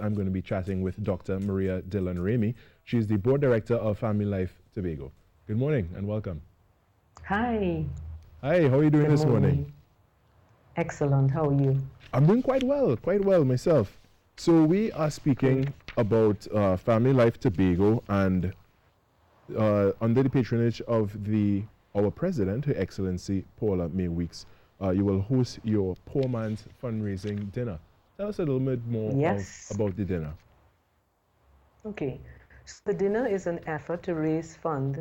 I'm going to be chatting with Dr. Maria Dillon Ramey. She's the Board Director of Family Life Tobago. Good morning and welcome. Hi. Hi, how are you doing this morning? Excellent, how are you? I'm doing quite well myself. So we are speaking about Family Life Tobago, and under the patronage of our president, Her Excellency Paula May Weeks, you will host your Poor Man's Fundraising Dinner. Tell us a little bit more about the dinner. Okay, so the dinner is an effort to raise funds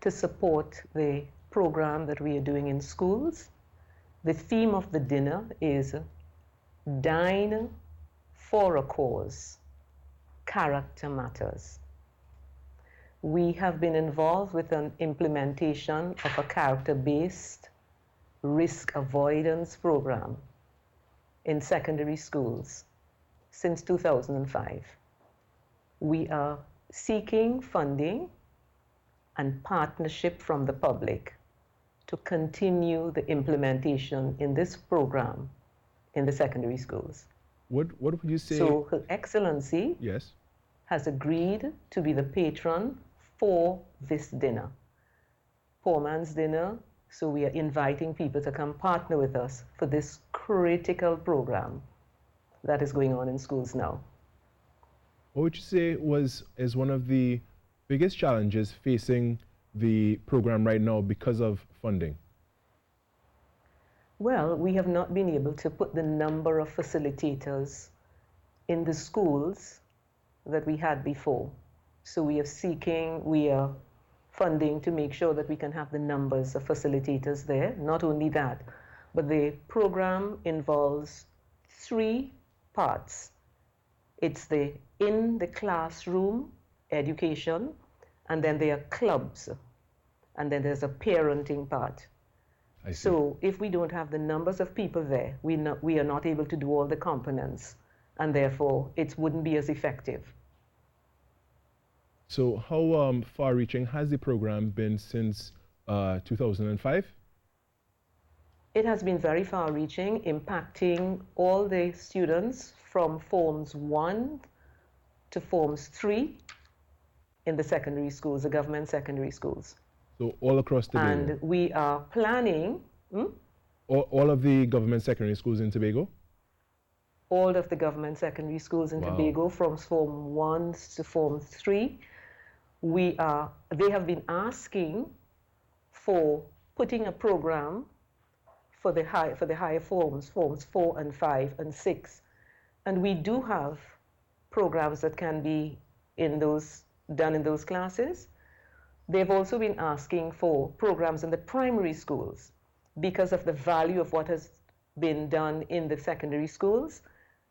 to support the program that we are doing in schools. The theme of the dinner is Dine for a Cause, Character Matters. We have been involved with an implementation of a character-based risk avoidance program in secondary schools since 2005. We are seeking funding and partnership from the public to continue the implementation in this program in the secondary schools. What would you say? So Her Excellency has agreed to be the patron for this dinner, Poor Man's Dinner. So we are inviting people to come partner with us for this critical program that is going on in schools now. What would you say is one of the biggest challenges facing the program right now because of funding? Well, we have not been able to put the number of facilitators in the schools that we had before. So we are funding to make sure that we can have the numbers of facilitators there. Not only that, but the program involves 3 parts. It's the in the classroom education, and then there are clubs, and then there's a parenting part. So if we don't have the numbers of people there, we are not able to do all the components, and therefore it wouldn't be as effective. So how far-reaching has the program been since 2005? It has been very far-reaching, impacting all the students from Forms 1 to Forms 3 in the secondary schools, the government secondary schools. So all across Tobago? And we are planning... All of the government secondary schools in Tobago? All of the government secondary schools in Tobago, from Form 1 to Form 3. They have been asking for putting a program for the higher forms, Forms 4 and 5 and 6. And we do have programs that can be done in those classes. They've also been asking for programs in the primary schools because of the value of what has been done in the secondary schools.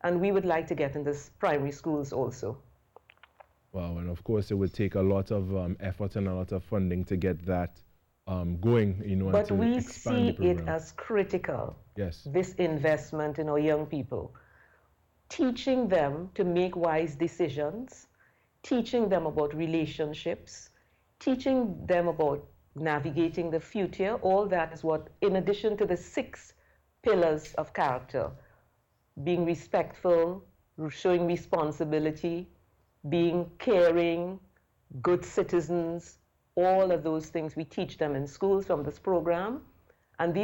And we would like to get in the primary schools also. Wow, and of course it would take a lot of effort and a lot of funding to get that going, But and to we expand the see it program. as critical, Yes. This investment in our young people. Teaching them to make wise decisions, teaching them about relationships, teaching them about navigating the future. All that is what, in addition to the 6 pillars of character, being respectful, showing responsibility, being caring, good citizens, all of those things we teach them in schools from this program. And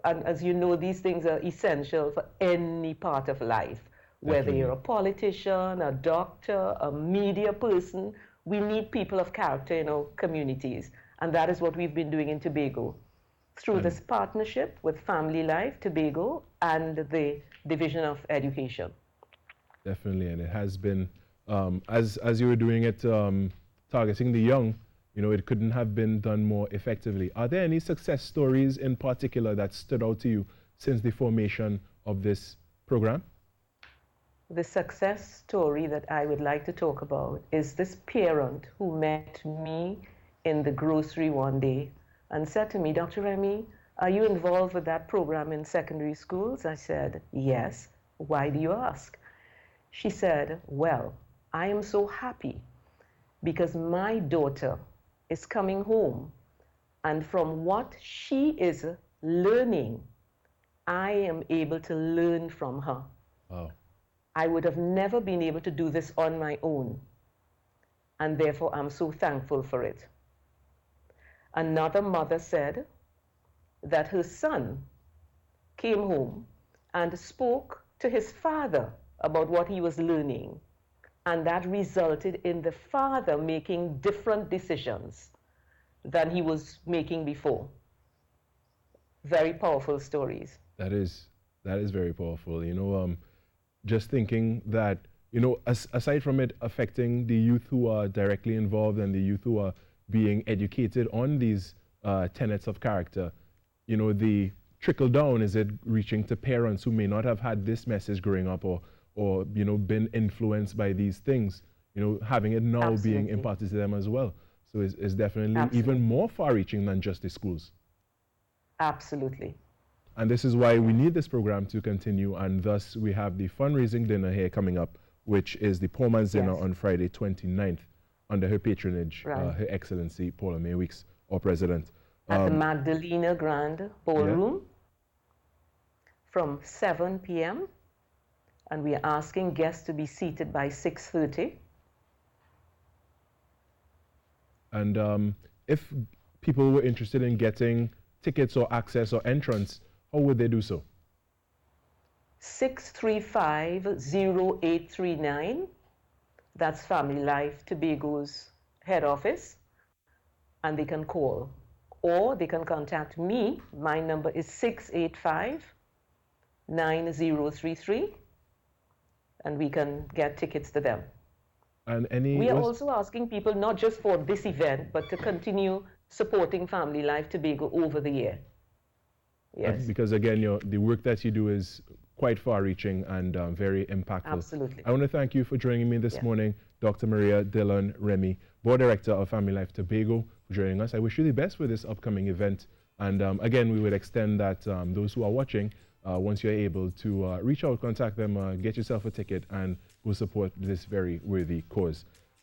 as you know, these things are essential for any part of life. Whether you're a politician, a doctor, a media person, we need people of character in our communities. And that is what we've been doing in Tobago through this partnership with Family Life Tobago and the Division of Education. Definitely, and it has been, as you were doing it, targeting the young, it couldn't have been done more effectively. Are there any success stories in particular that stood out to you since the formation of this program? The success story that I would like to talk about is this parent who met me in the grocery one day and said to me, "Dr. Remy, are you involved with that program in secondary schools?" I said, "Yes." "Why do you ask?" She said, "Well, I am so happy because my daughter is coming home, and from what she is learning, I am able to learn from her." Wow. I would have never been able to do this on my own. And therefore, I'm so thankful for it. Another mother said that her son came home and spoke to his father about what he was learning. And that resulted in the father making different decisions than he was making before. Very powerful stories. That is very powerful. You know, just thinking that, you know, aside from it affecting the youth who are directly involved and the youth who are being educated on these tenets of character, you know, the trickle down, is it reaching to parents who may not have had this message growing up or you know, been influenced by these things, you know, having it now being imparted to them as well. So it's definitely even more far-reaching than just the schools. Absolutely. And this is why we need this program to continue, and thus we have the fundraising dinner here coming up, which is the Poor Man's Dinner on Friday 29th, under her patronage, Her Excellency Paula May Weeks, our president. At the Magdalena Grand Ballroom from 7 p.m. And we are asking guests to be seated by 6:30. And if people were interested in getting tickets or access or entrance, how would they do so? 635-0839. That's Family Life Tobago's head office. And they can call. Or they can contact me. My number is 685-9033. And we can get tickets to them. And we are also asking people not just for this event, but to continue supporting Family Life Tobago over the year. Yes. Because again, the work that you do is quite far-reaching and very impactful. Absolutely. I want to thank you for joining me this morning, Dr. Maria Dillon Remy, Board Director of Family Life Tobago, for joining us. I wish you the best for this upcoming event. And again, we would extend that those who are watching, once you're able to reach out, contact them, get yourself a ticket, and go support this very worthy cause.